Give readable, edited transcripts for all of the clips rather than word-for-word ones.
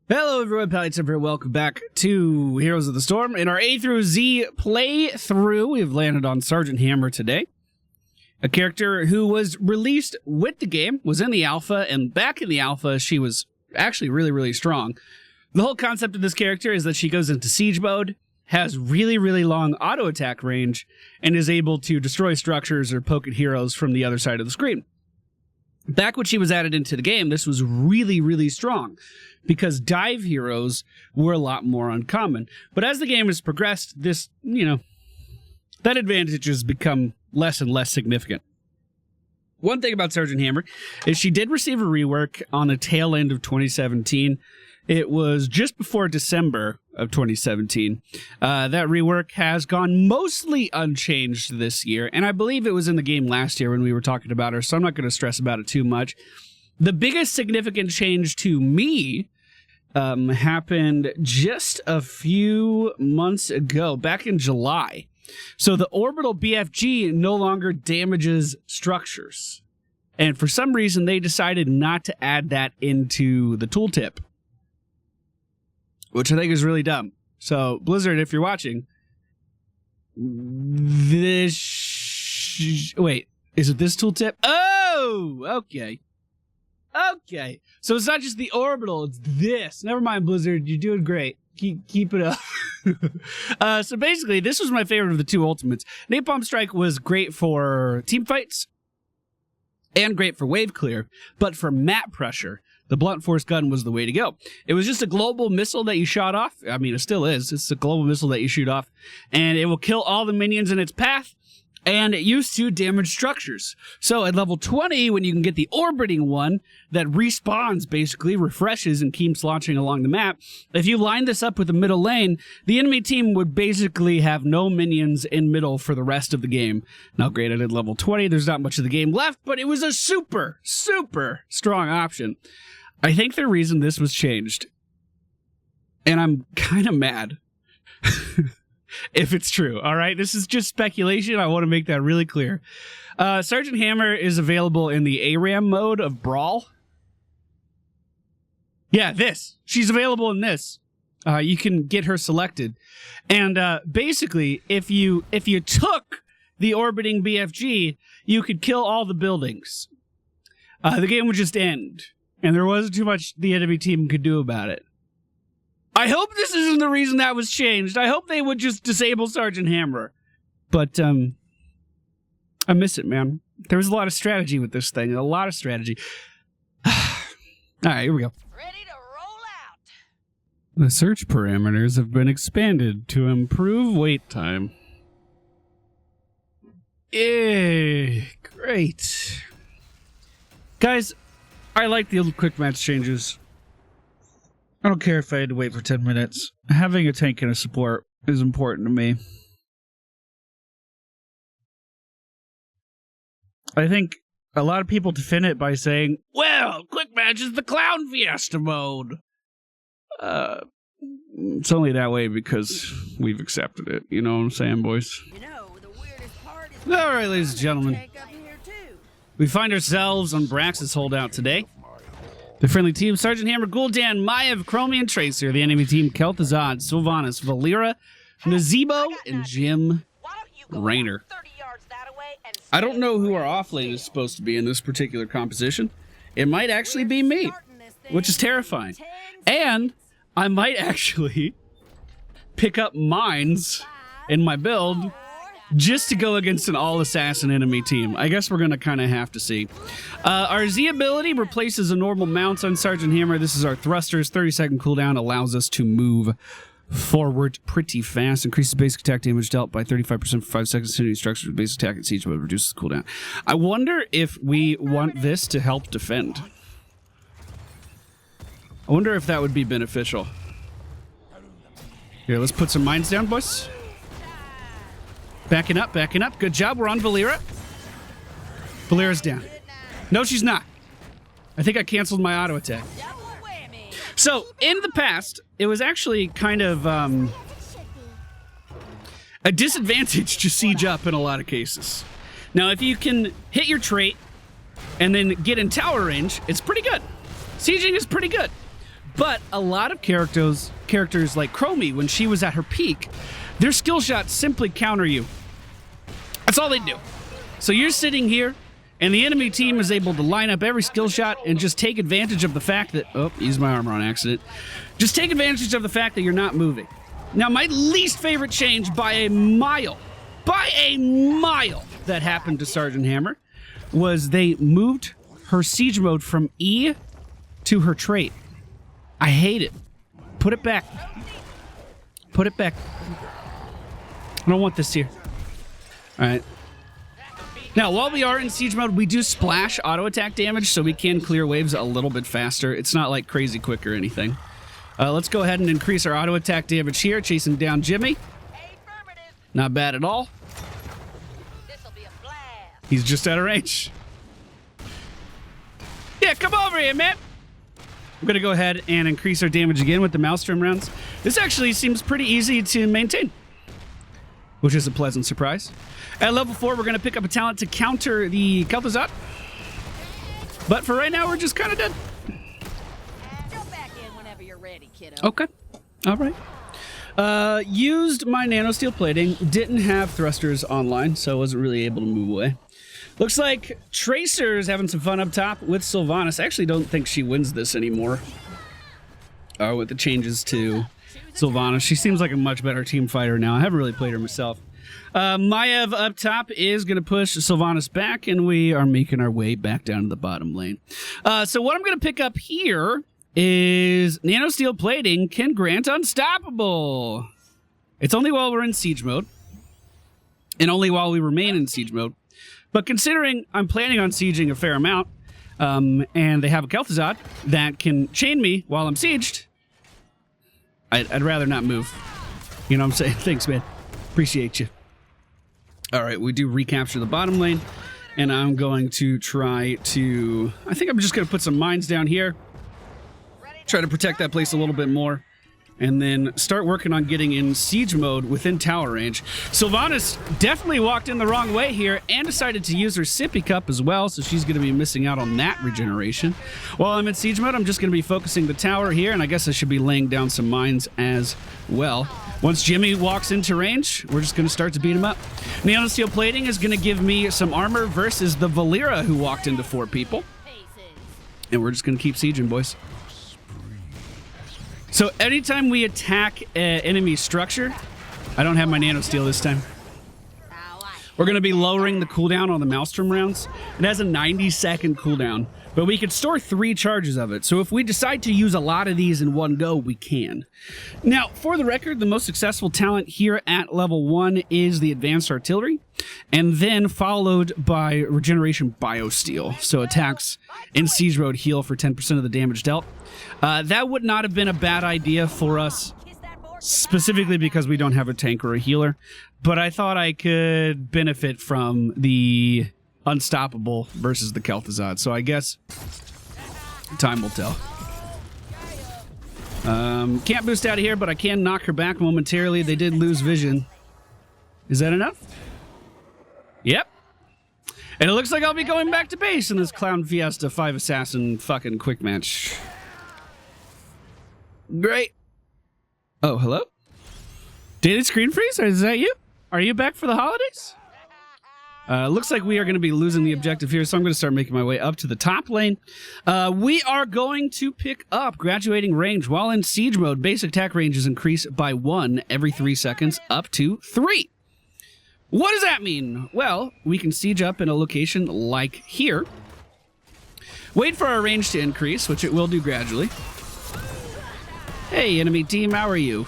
Hello everyone, MFPallytime here. Welcome back to Heroes of the Storm. In our A through Z playthrough, we've landed on Sergeant Hammer today. A character who was released with the game, was in the alpha, and back in the alpha, she was actually really strong. The whole concept of this character is that she goes into siege mode, has really long auto attack range, and is able to destroy structures or poke at heroes from the other side of the screen. Back when she was added into the game, this was really strong, because dive heroes were a lot more uncommon. But as the game has progressed, this, that advantage has become less and less significant. One thing about Sergeant Hammer is she did receive a rework on the tail end of 2017. It was just before December of 2017. That rework has gone mostly unchanged this year, and I believe it was in the game last year when we were talking about her, so I'm not going to stress about it too much. The biggest significant change to me happened just a few months ago, back in July. So the orbital BFG no longer damages structures. And for some reason, they decided not to add that into the tooltip, which I think is really dumb. So, Blizzard, if you're watching, wait, is it this tooltip? Oh, okay. Okay, so it's not just the orbital, it's this. Never mind, Blizzard, you're doing great. Keep it up. So basically, this was my favorite of the two ultimates. Napalm Strike was great for team fights and great for wave clear, but for map pressure, the blunt force gun was the way to go. It was just a global missile that you shot off. I mean, it still is. It's a global missile that you shoot off, and it will kill all the minions in its path. And it used to damage structures. So at level 20, when you can get the orbiting one that respawns, basically refreshes and keeps launching along the map, if you line this up with the middle lane, the enemy team would basically have no minions in middle for the rest of the game. Now granted, at level 20, there's not much of the game left, but it was a super strong option. I think the reason this was changed, and I'm kind of mad, if it's true, all right? This is just speculation. I want to make that really clear. Sergeant Hammer is available in the ARAM mode of Brawl. Yeah, this. She's available in this. You can get her selected. And basically, if you took the orbiting BFG, you could kill all the buildings. The game would just end, and there wasn't too much the enemy team could do about it. I hope this isn't the reason that was changed. I hope they would just disable Sergeant Hammer. But, I miss it, man. There was a lot of strategy with this thing. A lot of strategy. All right, here we go. Ready to roll out. The search parameters have been expanded to improve wait time. Yay, great. Guys, I like the quick match changes. I don't care if I had to wait for 10 minutes. Having a tank and a support is important to me. I think a lot of people defend it by saying, well, quick match is the clown fiesta mode. It's only that way because we've accepted it. You know what I'm saying, boys? You know, the weirdest part is all right, ladies and gentlemen. We find ourselves on Braxis Holdout today. The friendly team, Sergeant Hammer, Gul'dan, Maiev, Chromium Tracer. The enemy team, Kel'Thuzad, Sylvanas, Valeera, Nazebo, and Jim Raynor. I don't know who our offlane is supposed to be in this particular composition. It might actually be me, which is terrifying. And I might actually pick up mines in my build just to go against an all-assassin enemy team. I guess we're going to kind of have to see. Our Z ability replaces a normal mount on Sergeant Hammer. This is our thrusters. 30-second cooldown allows us to move forward pretty fast. Increases basic attack damage dealt by 35% for 5 seconds. Hitting structures with basic attack and siege mode reduces the cooldown. I wonder if we want this to help defend. I wonder if that would be beneficial. Here, let's put some mines down, boys. Backing up. Good job. We're on Valeera. Valeera's down. No, she's not. I think I canceled my auto attack. So, in the past, it was actually kind of a disadvantage to siege up in a lot of cases. Now, if you can hit your trait and then get in tower range, it's pretty good. Sieging is pretty good. But a lot of characters like Chromie, when she was at her peak, their skill shots simply counter you. That's all they do. So you're sitting here, and the enemy team is able to line up every skill shot and just take advantage of the fact that... Oh, used my armor on accident. Just take advantage of the fact that you're not moving. Now, my least favorite change by a mile, that happened to Sergeant Hammer was they moved her siege mode from E to her trait. I hate it. Put it back. Put it back. I don't want this here. All right. Now, while we are in siege mode, we do splash auto attack damage, so we can clear waves a little bit faster. It's not like crazy quick or anything. Let's go ahead and increase our auto attack damage here, chasing down Jimmy. Not bad at all. He's just out of range. Yeah, come over here, man. We're going to go ahead and increase our damage again with the Maelstrom rounds. This actually seems pretty easy to maintain, which is a pleasant surprise. At level 4, we're going to pick up a talent to counter the Kel'Thuzad. But for right now, we're just kind of dead. Jump back in whenever you're ready, kiddo. Okay. All right. Used my nanosteel plating. Didn't have thrusters online, so I wasn't really able to move away. Looks like Tracer's having some fun up top with Sylvanas. I actually don't think she wins this anymore. With the changes to Sylvanas. She seems like a much better team fighter now. I haven't really played her myself. Maev up top is going to push Sylvanas back, and we are making our way back down to the bottom lane. So what I'm going to pick up here is nanosteel plating can grant unstoppable. It's only while we're in siege mode, and only while we remain in siege mode. But considering I'm planning on sieging a fair amount, and they have a Kel'Thuzad that can chain me while I'm sieged, I'd rather not move. You know what I'm saying? Thanks, man. Appreciate you. All right, we do recapture the bottom lane, and I'm going to try to... I think I'm just going to put some mines down here, try to protect that place a little bit more, and then start working on getting in siege mode within tower range. Sylvanas definitely walked in the wrong way here and decided to use her sippy cup as well, so she's going to be missing out on that regeneration. While I'm in siege mode, I'm just going to be focusing the tower here, and I guess I should be laying down some mines as well. Once Jimmy walks into range, we're just going to start to beat him up. Nanosteel plating is going to give me some armor versus the Valera who walked into 4 people. And we're just going to keep sieging, boys. So anytime we attack enemy structure, I don't have my nanosteel this time. We're going to be lowering the cooldown on the Maelstrom rounds. It has a 90-second cooldown, but we can store 3 charges of it. So if we decide to use a lot of these in one go, we can. Now, for the record, the most successful talent here at level 1 is the Advanced Artillery, and then followed by Regeneration Biosteel. So attacks in siege mode heal for 10% of the damage dealt. That would not have been a bad idea for us, specifically because we don't have a tank or a healer, but I thought I could benefit from the Unstoppable versus the Kel'Thuzad, so I guess time will tell. Can't boost out of here, but I can knock her back momentarily. They did lose vision. Is that enough? Yep. And it looks like I'll be going back to base in this Clown Fiesta 5 Assassin fucking quick match. Great. Oh, hello? Did it screen freeze? Is that you? Are you back for the holidays? Looks like we are going to be losing the objective here, so I'm going to start making my way up to the top lane. We are going to pick up graduating range. While in siege mode, basic attack range is increased by 1 every 3 seconds, up to 3. What does that mean? Well, we can siege up in a location like here. Wait for our range to increase, which it will do gradually. Hey, enemy team, how are you?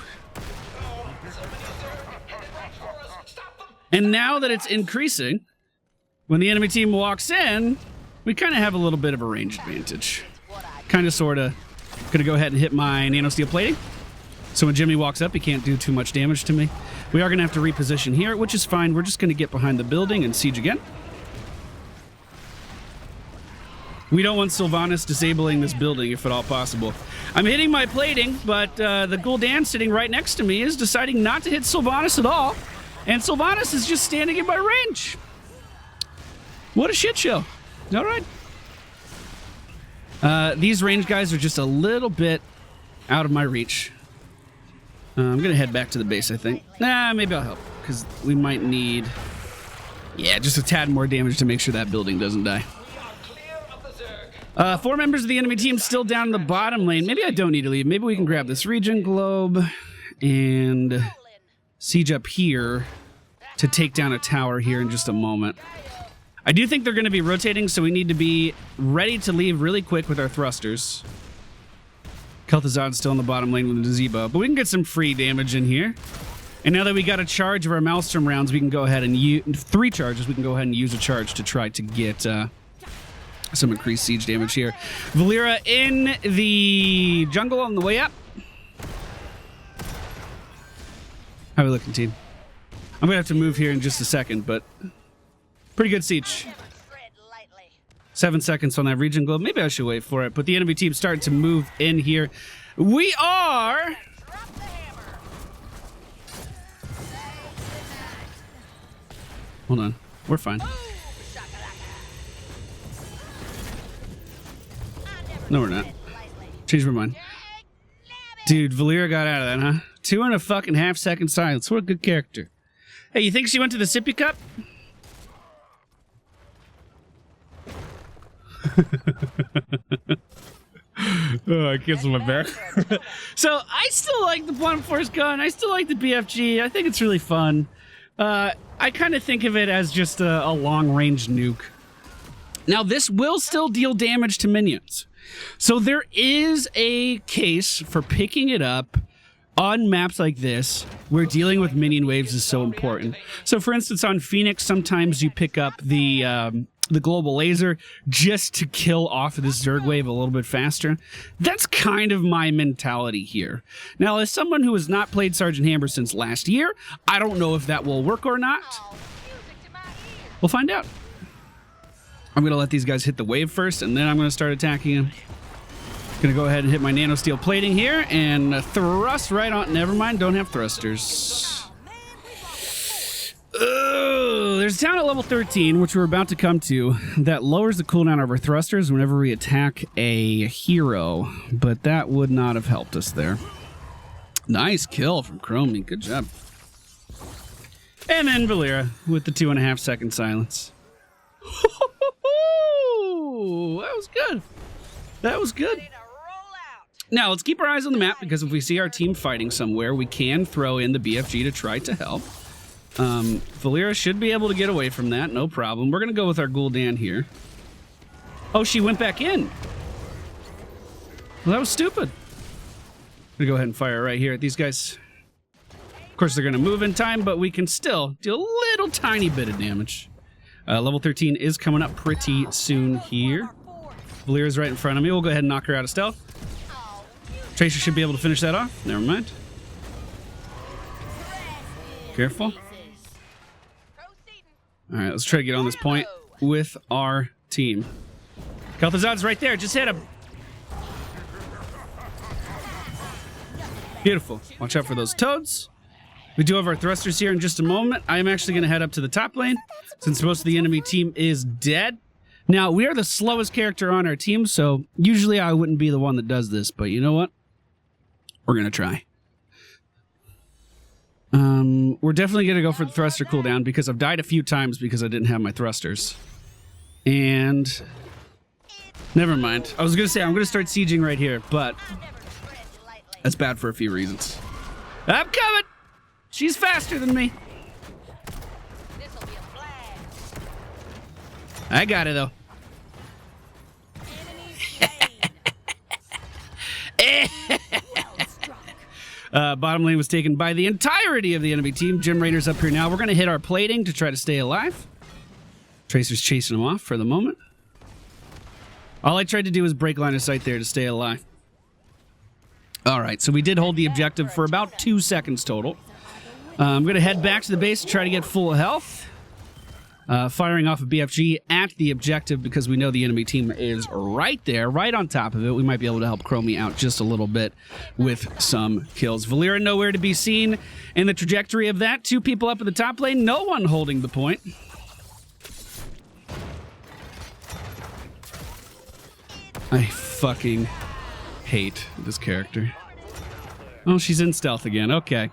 And now that it's increasing, when the enemy team walks in, we kind of have a little bit of a range advantage. Kind of, sort of. Gonna go ahead and hit my nanosteel plating. So when Jimmy walks up, he can't do too much damage to me. We are gonna have to reposition here, which is fine. We're just gonna get behind the building and siege again. We don't want Sylvanas disabling this building if at all possible. I'm hitting my plating, but the Gul'dan sitting right next to me is deciding not to hit Sylvanas at all. And Sylvanas is just standing in my range. What a shit show. All right. These range guys are just a little bit out of my reach. I'm going to head back to the base, I think. Nah, maybe I'll help, because we might need... Yeah, just a tad more damage to make sure that building doesn't die. 4 members of the enemy team still down in the bottom lane. Maybe I don't need to leave. Maybe we can grab this region globe and siege up here to take down a tower here in just a moment. I do think they're going to be rotating, so we need to be ready to leave really quick with our thrusters. Kel'Thuzad's still in the bottom lane with the Zebo, but we can get some free damage in here. And now that we got a charge of our Maelstrom rounds, we can go ahead and use 3 charges. We can go ahead and use a charge to try to get some increased siege damage here. Valeera in the jungle on the way up. How are we looking, team? I'm gonna have to move here in just a second, but pretty good siege. 7 seconds on that region globe. Maybe I should wait for it, but the enemy team's starting to move in here. We are... Hold on. We're fine. No, we're not. Change my mind. Dude, Valeera got out of that, huh? 2.5 second silence. What a good character. Hey, you think she went to the sippy cup? Oh, I canceled my bear. So I still like the blunt force gun. I still like the BFG. I think it's really fun. I kind of think of it as just a long-range nuke. Now, this will still deal damage to minions. So there is a case for picking it up on maps like this, where dealing with minion waves is so important. So, for instance, on Phoenix, sometimes you pick up the global laser just to kill off of this Zerg wave a little bit faster. That's kind of my mentality here. Now, as someone who has not played Sergeant Hammer since last year, I don't know if that will work or not. We'll find out. I'm going to let these guys hit the wave first, and then I'm going to start attacking them. Going to go ahead and hit my nano steel plating here, and thrust right on. Never mind, don't have thrusters. There's a town at level 13, which we're about to come to, that lowers the cooldown of our thrusters whenever we attack a hero, but that would not have helped us there. Nice kill from Chromie. Good job. And then Valeera with the 2.5 second silence. That was good. That was good. Now, let's keep our eyes on the map, because if we see our team fighting somewhere, we can throw in the BFG to try to help. Valeera should be able to get away from that, no problem. We're going to go with our Gul'dan here. Oh, she went back in. Well, that was stupid. I'm going to go ahead and fire right here at these guys. Of course, they're going to move in time, but we can still do a little tiny bit of damage. Level 13 is coming up pretty soon here. Valeera's right in front of me. We'll go ahead and knock her out of stealth. Tracer should be able to finish that off. Never mind. Careful. All right, let's try to get on this point with our team. Kel'Thuzad's right there. Just hit him. Beautiful. Watch out for those toads. We do have our thrusters here in just a moment. I am actually going to head up to the top lane since most of the enemy team is dead. Now, we are the slowest character on our team, so usually I wouldn't be the one that does this, but you know what? We're going to try. We're definitely going to go for the thruster cooldown because I've died a few times because I didn't have my thrusters. And never mind. I was going to say I'm going to start sieging right here, but that's bad for a few reasons. I'm coming! She's faster than me. I got it, though. Bottom lane was taken by the entirety of the enemy team. Gem Raider's up here now. We're going to hit our plating to try to stay alive. Tracer's chasing him off for the moment. All I tried to do was break line of sight there to stay alive. All right, so we did hold the objective for about 2 seconds total. I'm going to head back to the base to try to get full health. Firing off a BFG at the objective because we know the enemy team is right there, right on top of it. We might be able to help Chromie out just a little bit with some kills. Valeera nowhere to be seen in the trajectory of that. 2 people up at the top lane, no one holding the point. I fucking hate this character. Oh, she's in stealth again. Okay.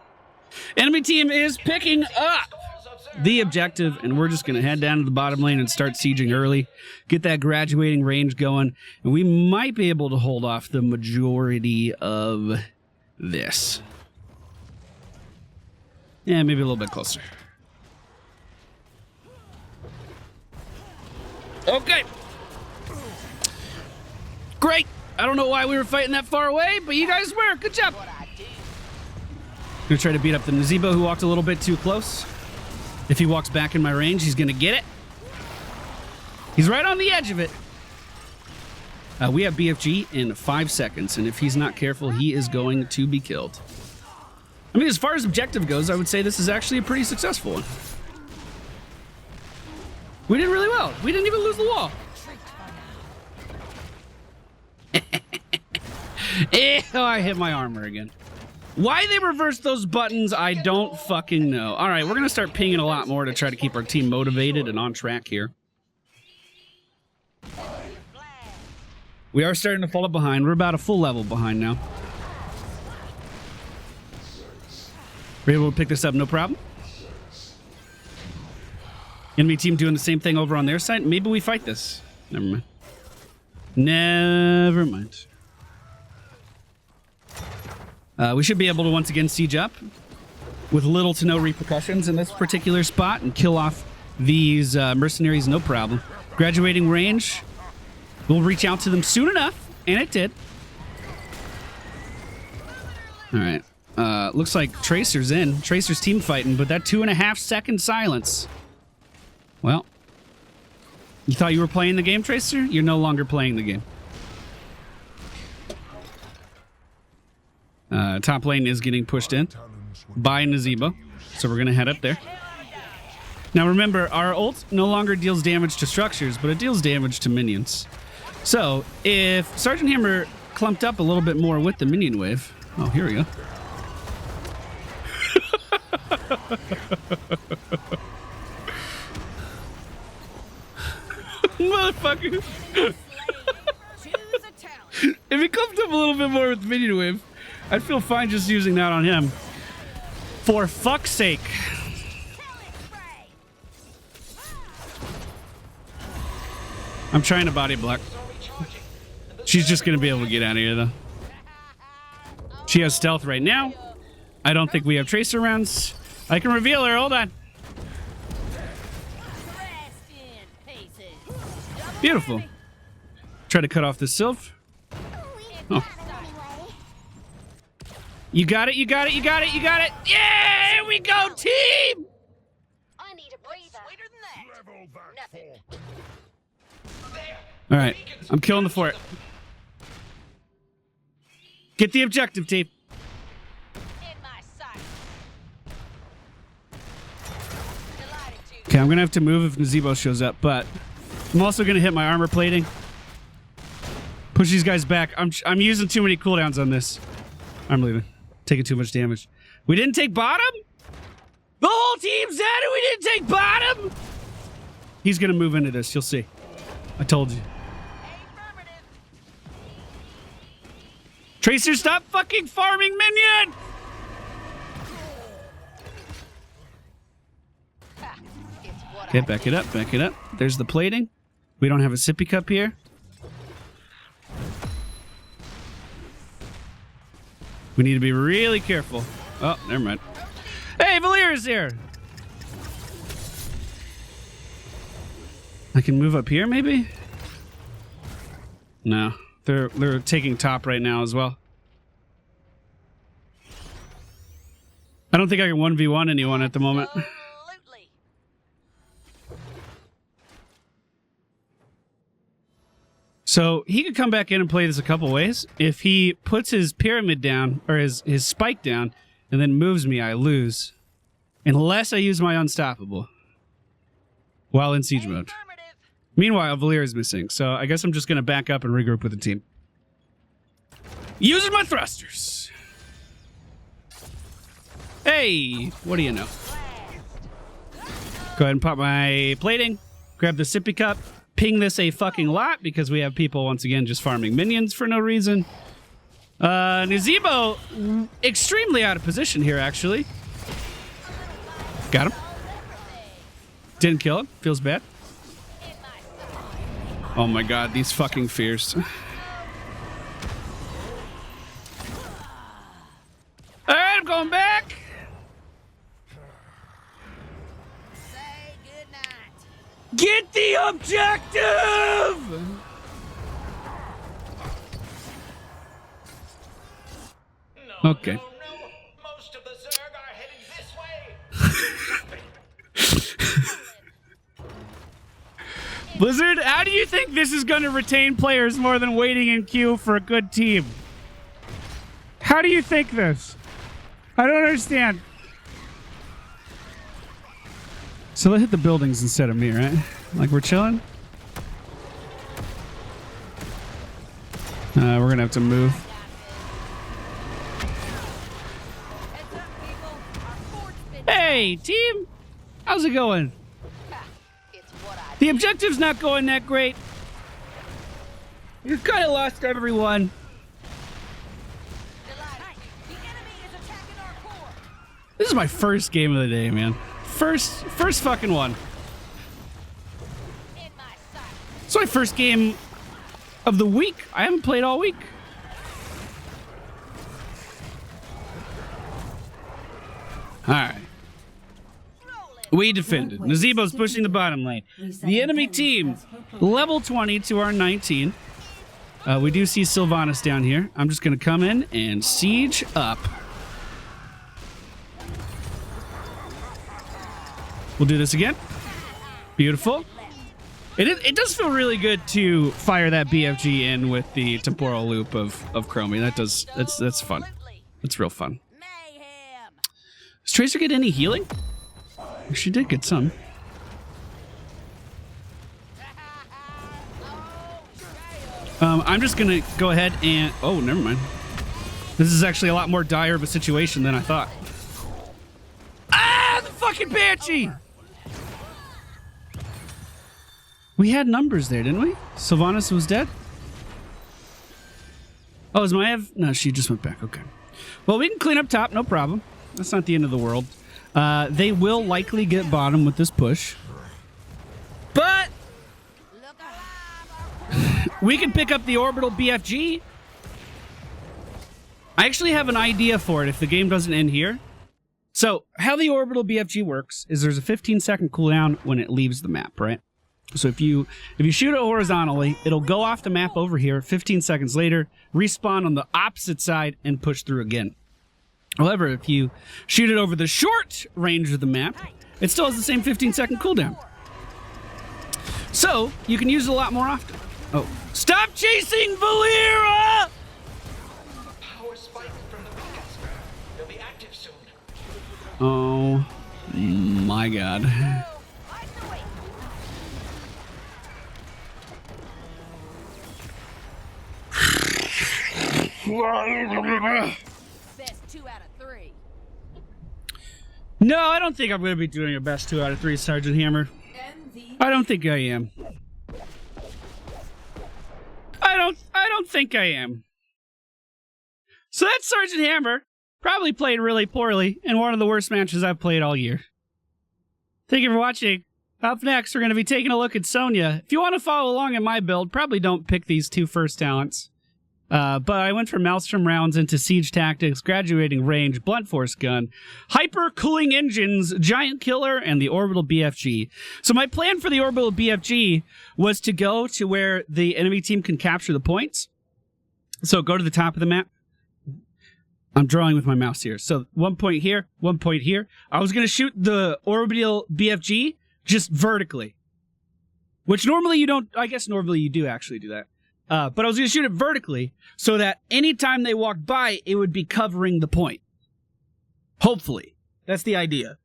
Enemy team is picking up the objective, and we're just going to head down to the bottom lane and start sieging early. Get that graduating range going, and we might be able to hold off the majority of this. Yeah, maybe a little bit closer. Okay. Great. I don't know why we were fighting that far away, but you guys were. Good job. Gonna try to beat up the Nazebo who walked a little bit too close. If he walks back in my range, he's gonna get it. He's right on the edge of it. We have BFG in 5 seconds, and if he's not careful, he is going to be killed. I mean, as far as objective goes, I would say this is actually a pretty successful one. We did really well. We didn't even lose the wall. Oh, I hit my armor again. Why they reversed those buttons, I don't fucking know. All right, we're going to start pinging a lot more to try to keep our team motivated and on track here. We are starting to fall up behind. We're about a full level behind now. We're able to pick this up, no problem. Enemy team doing the same thing over on their side. Maybe we fight this. Never mind. Never mind. We should be able to once again siege up with little to no repercussions in this particular spot and kill off these mercenaries, no problem. Graduating range. We'll reach out to them soon enough, and it did. All right. Looks like Tracer's in. Tracer's team fighting, but that 2.5 second silence. Well, you thought you were playing the game, Tracer? You're no longer playing the game. Top lane is getting pushed in by Nazebo, so we're going to head up there. Now remember, our ult no longer deals damage to structures, but it deals damage to minions. So if Sergeant Hammer clumped up a little bit more with the minion wave... Oh, here we go. Motherfucker. If he clumped up a little bit more with the minion wave, I'd feel fine just using that on him. For fuck's sake. I'm trying to body block. She's just going to be able to get out of here, though. She has stealth right now. I don't think we have tracer rounds. I can reveal her. Hold on. Beautiful. Try to cut off the sylph. Oh. You got it, you got it, you got it, you got it. Yeah, here we go, team! I need a breather. Sweeter than that. Nothing. All right, I'm killing the fort. Get the objective, team. In my sight. Okay, I'm gonna have to move if Nazebo shows up, but I'm also gonna hit my armor plating. Push these guys back. I'm using too many cooldowns on this. I'm leaving. Taking too much damage. We didn't take bottom? The whole team said it. We didn't take bottom. He's gonna move into this. You'll see. I told you. Tracer, stop fucking farming minion! Okay, back it up, back it up. There's the plating. We don't have a sippy cup here. We need to be really careful. Oh, never mind. Hey, Valyr's here! I can move up here, maybe? No. They're taking top right now as well. I don't think I can 1v1 anyone at the moment. Absolutely. So he could come back in and play this a couple ways. If he puts his pyramid down, or his spike down, and then moves me, I lose. Unless I use my unstoppable while in siege mode. Meanwhile, Valyr is missing, so I guess I'm just going to back up and regroup with the team. Using my thrusters. Hey, what do you know? Go ahead and pop my plating, grab the sippy cup, ping this a fucking lot because we have people once again just farming minions for no reason. Nazebo, extremely out of position here, actually. Got him. Didn't kill him. Feels bad. Oh my god, these fucking fears. Alright, I'm going back. Say goodnight. Get the objective! Okay. No. Most of the Zerg are heading this way. Blizzard, how do you think this is going to retain players more than waiting in queue for a good team? How do you think this? I don't understand. So they hit the buildings instead of me, right? Like we're chilling? We're going to have to move. Heads up, people. Our fort's been Hey, team! How's it going? It's what I The objective's not going that great. You've kind of lost everyone. delighted. The enemy is attacking our core. This is my first game of the day, man. First fucking one. In my sight. It's my first game of the week. I haven't played all week. Alright. We defended. Nazebo's pushing the bottom lane. The enemy team, level 20 to our 19. We do see Sylvanas down here. I'm just going to come in and siege up. We'll do this again. Beautiful. It does feel really good to fire that BFG in with the temporal loop of Chromie. That's fun. That's real fun. Mayhem. Does Tracer get any healing? She did get some. I'm just gonna go ahead and... Oh, never mind. This is actually a lot more dire of a situation than I thought. Ah, the fucking Banshee! We had numbers there, didn't we? Sylvanas was dead? Oh, is Maev? No, she just went back. Okay. Well, we can clean up top, no problem. That's not the end of the world. They will likely get bottom with this push. But Look alive. we can pick up the orbital BFG. I actually have an idea for it if the game doesn't end here. So how the orbital BFG works is there's a 15-second cooldown when it leaves the map, right? So if you shoot it horizontally, it'll go off the map over here 15 seconds later, respawn on the opposite side, and push through again. However, if you shoot it over the short range of the map, it still has the same 15-second cooldown. So you can use it a lot more often. Oh, stop chasing Valera! Power spike from the rockets. They'll be active soon. Oh my god. Light the way. Best 2 out of 3. No, I don't think I'm going to be doing a best 2 out of 3, Sergeant Hammer. I don't think I am. I don't think I am. So that's Sergeant Hammer. Probably played really poorly in one of the worst matches I've played all year. Thank you for watching. Up next, we're going to be taking a look at Sonya. If you want to follow along in my build, probably don't pick these 2 first talents. But I went from Maelstrom rounds into siege tactics, graduating range, blunt force gun, hyper cooling engines, giant killer, and the orbital BFG. So my plan for the orbital BFG was to go to where the enemy team can capture the points. So go to the top of the map. I'm drawing with my mouse here. So 1 point here, 1 point here. I was going to shoot the orbital BFG just vertically, which normally you don't. I guess normally you do actually do that. But I was going to shoot it vertically so that anytime they walked by, it would be covering the point. Hopefully. That's the idea.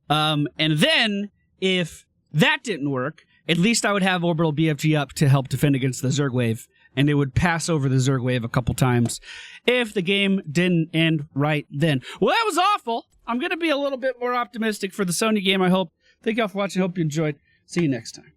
And then, if that didn't work, at least I would have orbital BFG up to help defend against the Zerg wave, and it would pass over the Zerg wave a couple times if the game didn't end right then. Well, that was awful. I'm going to be a little bit more optimistic for the Sonya game, I hope. Thank y'all for watching. Hope you enjoyed. See you next time.